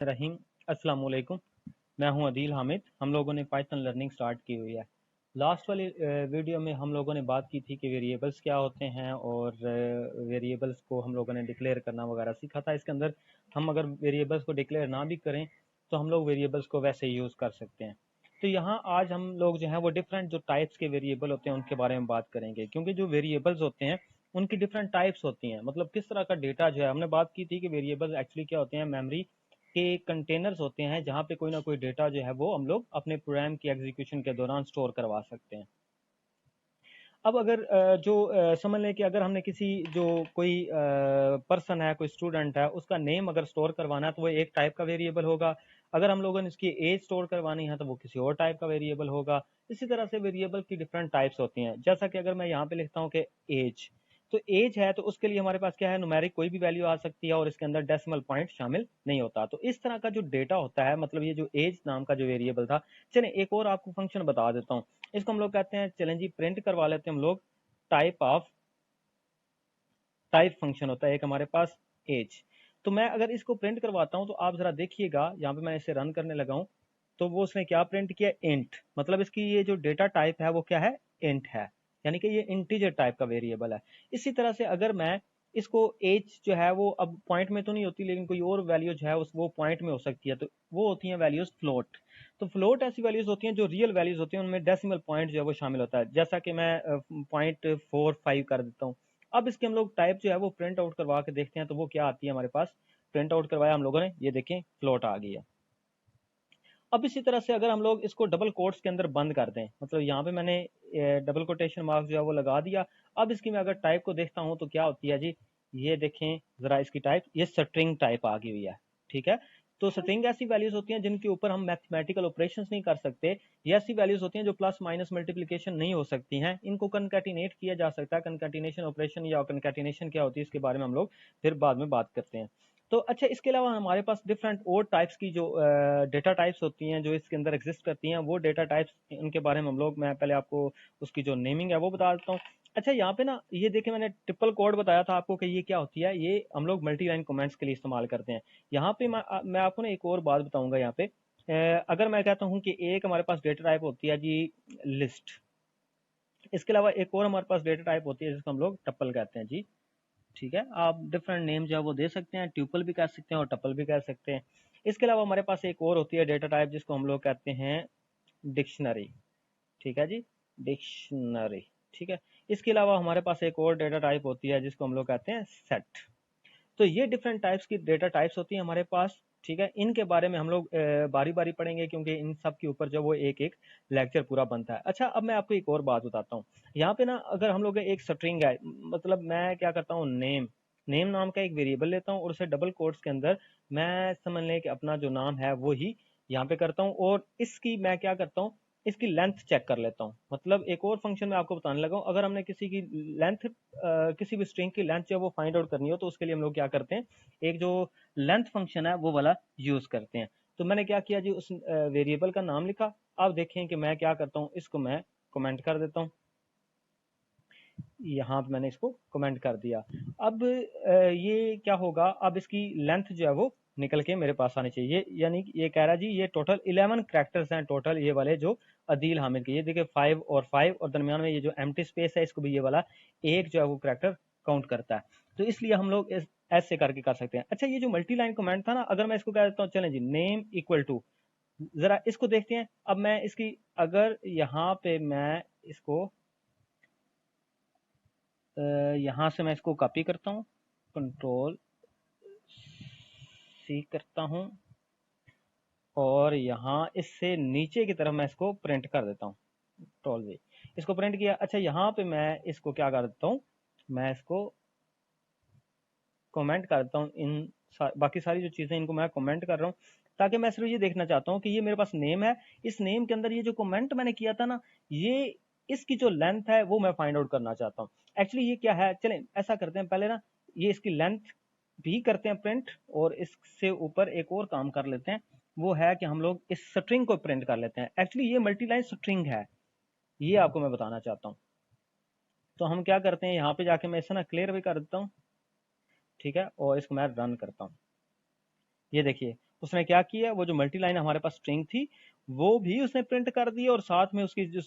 रहीम। अस्सलाम वालेकुम। मैं हूं अदील हामिद। हम लोगों ने पाइथन लर्निंग स्टार्ट की हुई है। लास्ट वाली वीडियो में हम लोगों ने बात की थी कि वेरिएबल्स क्या होते हैं और वेरिएबल्स को हम लोगों ने डिक्लेयर करना वगैरह सीखा था। इसके अंदर हम अगर वेरिएबल्स को डिक्लेयर ना भी करें तो हम लोग वेरिएबल्स को वैसे ही यूज़ कर सकते हैं। तो यहाँ आज हम लोग जो है वो डिफरेंट जो टाइप्स के वेरिएबल होते हैं उनके बारे में बात करेंगे, क्योंकि जो वेरिएबल्स होते हैं उनकी डिफरेंट टाइप्स होती हैं। मतलब किस तरह का डेटा जो है, हमने बात की थी कि वेरिएबल्स एक्चुअली क्या होते हैं, मेमोरी के कंटेनर्स होते हैं जहाँ पे कोई ना कोई डेटा जो है वो हम लोग अपने प्रोग्राम की एग्जीक्यूशन के दौरान स्टोर करवा सकते हैं। अब अगर समझ लें कि अगर हमने किसी जो कोई पर्सन है, कोई स्टूडेंट है, उसका नेम अगर स्टोर करवाना है तो वो एक टाइप का वेरिएबल होगा। अगर हम लोगों ने इसकी एज स्टोर करवानी है तो वो किसी और टाइप का वेरिएबल होगा। इसी तरह से वेरिएबल की डिफरेंट टाइप्स होती हैं। जैसा कि अगर मैं यहाँ पे लिखता हूँ कि एज, तो एज है तो उसके लिए हमारे पास क्या है, न्यूमेरिक कोई भी वैल्यू आ सकती है और इसके अंदर डेसिमल पॉइंट शामिल नहीं होता। तो इस तरह का जो डेटा होता है, मतलब ये जो एज नाम का जो वेरिएबल था। चलें एक और आपको फंक्शन बता देता हूँ। इसको हम लोग कहते हैं, चलें जी प्रिंट करवा लेते हैं हम लोग। टाइप फंक्शन होता है एक हमारे पास, एज। तो मैं अगर इसको प्रिंट करवाता हूं तो आप जरा देखिएगा, यहाँ पे मैं इसे रन करने लगा हूं तो वो उसने क्या प्रिंट किया, इंट। मतलब इसकी ये जो डेटा टाइप है वो क्या है, इंट है, यानी कि ये इंटीजर टाइप का वेरिएबल है। इसी तरह से अगर मैं इसको एज जो है वो अब पॉइंट में तो नहीं होती, लेकिन कोई और वैल्यू जो है उस वो पॉइंट में हो सकती है, तो वो होती हैं वैल्यूज फ्लोट। तो फ्लोट ऐसी वैल्यूज होती हैं जो रियल वैल्यूज होती हैं, उनमें डेसिमल पॉइंट जो है वो शामिल होता है। जैसा कि मैं 0.45 कर देता हूँ। अब इसके हम लोग टाइप जो है वो प्रिंट आउट करवा के देखते हैं तो वो क्या आती है हमारे पास। प्रिंट आउट करवाया हम लोगों ने, ये देखें फ्लोट आ गई है। अब इसी तरह से अगर हम लोग इसको डबल कोट्स के अंदर बंद कर दें, मतलब यहाँ पे मैंने डबल कोटेशन मार्क जो है वो लगा दिया। अब इसकी मैं अगर टाइप को देखता हूँ तो क्या होती है जी, ये देखें जरा इसकी टाइप, ये स्ट्रिंग टाइप आ गई हुई है। ठीक है। तो स्ट्रिंग ऐसी वैल्यूज होती हैं जिनके ऊपर हम मैथमेटिकल ऑपरेशंस नहीं कर सकते। ये ऐसी वैल्यूज होती हैं जो प्लस माइनस मल्टीप्लिकेशन नहीं हो सकती हैं। इनको कनकैटिनेट किया जा सकता है। कनकैटिनेशन ऑपरेशन या कनकैटिनेशन क्या होती है इसके बारे में हम लोग फिर बाद में बात करते हैं। तो अच्छा, इसके अलावा हमारे पास डिफरेंट और टाइप्स की जो डेटा टाइप्स होती हैं जो इसके अंदर एग्जिस्ट करती हैं, वो डेटा टाइप्स उनके बारे में हम लोग, मैं पहले आपको उसकी जो नेमिंग है वो बता देता हूँ। अच्छा, यहाँ पे ना ये देखिए, मैंने ट्रिपल कोड बताया था आपको कि ये क्या होती है। ये हम लोग मल्टी लाइन कमेंट्स के लिए इस्तेमाल करते हैं। यहाँ पे मैं आपको ना एक और बात बताऊंगा। यहाँ पे अगर मैं कहता हूँ कि एक हमारे पास डेटा टाइप होती है जी लिस्ट, इसके अलावा एक और हमारे पास डेटा टाइप होती है जिसको हम लोग टप्पल कहते हैं जी। ठीक है, आप डिफरेंट नेम जो है वो दे सकते हैं, ट्यूपल भी कह सकते हैं और टप्पल भी कह सकते हैं। इसके अलावा हमारे पास एक और होती है डेटा टाइप जिसको हम लोग कहते हैं डिक्शनरी। ठीक है जी, डिक्शनरी। ठीक है। इसके अलावा हमारे पास एक और डेटा टाइप होती है जिसको हम लोग कहते हैं सेट। तो ये डिफरेंट टाइप्स की डेटा टाइप्स होती हैं हमारे पास। ठीक है, इनके बारे में हम लोग बारी बारी पढ़ेंगे, क्योंकि इन सब के ऊपर जो वो एक एक लेक्चर पूरा बनता है। अच्छा, अब मैं आपको एक और बात बताता हूँ। यहाँ पे ना अगर हम लोग एक स्ट्रिंग है, मतलब मैं क्या करता हूँ, नेम नेम नाम का एक वेरिएबल लेता हूँ और उसे डबल कोट्स के अंदर मैं समझ लें कि अपना जो नाम है वो ही यहाँ पे करता हूँ, और इसकी मैं क्या करता हूँ, इसकी लेंथ चेक कर लेता हूँ। मतलब एक और फंक्शन में आपको बताने लगा हूँ, अगर हमने किसी की लेंथ, किसी भी स्ट्रिंग की लेंथ जो है वो फाइंड आउट करनी हो तो उसके लिए हम लोग क्या करते हैं, एक जो लेंथ फंक्शन है वो वाला यूज करते हैं। तो मैंने क्या किया जी, उस वेरिएबल का नाम लिखा। अब देखें कि मैं क्या करता हूँ, इसको मैं कमेंट कर देता हूँ। यहाँ पे मैंने इसको कमेंट कर दिया। अब ये क्या होगा, अब इसकी लेंथ जो है वो निकल के मेरे पास आनी चाहिए। यानी कि ये कह रहा है जी, ये टोटल 11 कैरेक्टर्स हैं टोटल, ये वाले जो अदील हामिद के। ये देखिए 5 और 5 और दरमियान में ये जो एम्प्टी स्पेस है, इसको भी ये वाला एक जो है वो कैरेक्टर काउंट करता है। तो इसलिए हम लोग ऐसे करके कर सकते हैं। अच्छा, ये जो मल्टी लाइन कमेंट था ना, अगर मैं इसको कह देता हूँ, चलें जी नेम इक्वल टू, जरा इसको देखते हैं। अब मैं इसकी, अगर यहाँ पे मैं इसको यहाँ से मैं इसको कॉपी करता हूँ, कंट्रोल सी करता हूँ, और यहाँ इससे नीचे की तरफ मैं इसको प्रिंट कर देता हूँ, कंट्रोल वी। इसको प्रिंट किया। अच्छा, यहाँ पे मैं इसको क्या कर देता हूँ, मैं इसको कमेंट कर देता हूँ। बाकी सारी जो चीज़ें इनको मैं कमेंट कर रहा हूँ, ताकि मैं सिर्फ ये देखना चाहता हूँ कि ये मेरे पास नेम है, इस नेम के अंदर ये जो कमेंट मैंने किया था ना, ये इसकी जो लेंथ है वो मैं फाइंड आउट करना चाहता हूँ। एक्चुअली ये क्या है, चलें ऐसा करते हैं, पहले ना ये इसकी लेंथ भी करते हैं प्रिंट, और इससे ऊपर एक और काम कर लेते हैं, वो है कि हम लोग इस स्ट्रिंग को प्रिंट कर लेते हैं। एक्चुअली ये मल्टीलाइन स्ट्रिंग है, ये आपको मैं बताना चाहता हूँ। तो हम क्या करते हैं, यहाँ पे जाके मैं इसे ना क्लियर भी कर देता हूँ। ठीक है, और इसको मैं रन करता हूँ। ये देखिए, उसने क्या किया, वो जो मल्टी लाइन हमारे पास स्ट्रिंग थी वो भी उसने प्रिंट कर दी और साथ में उसकी जो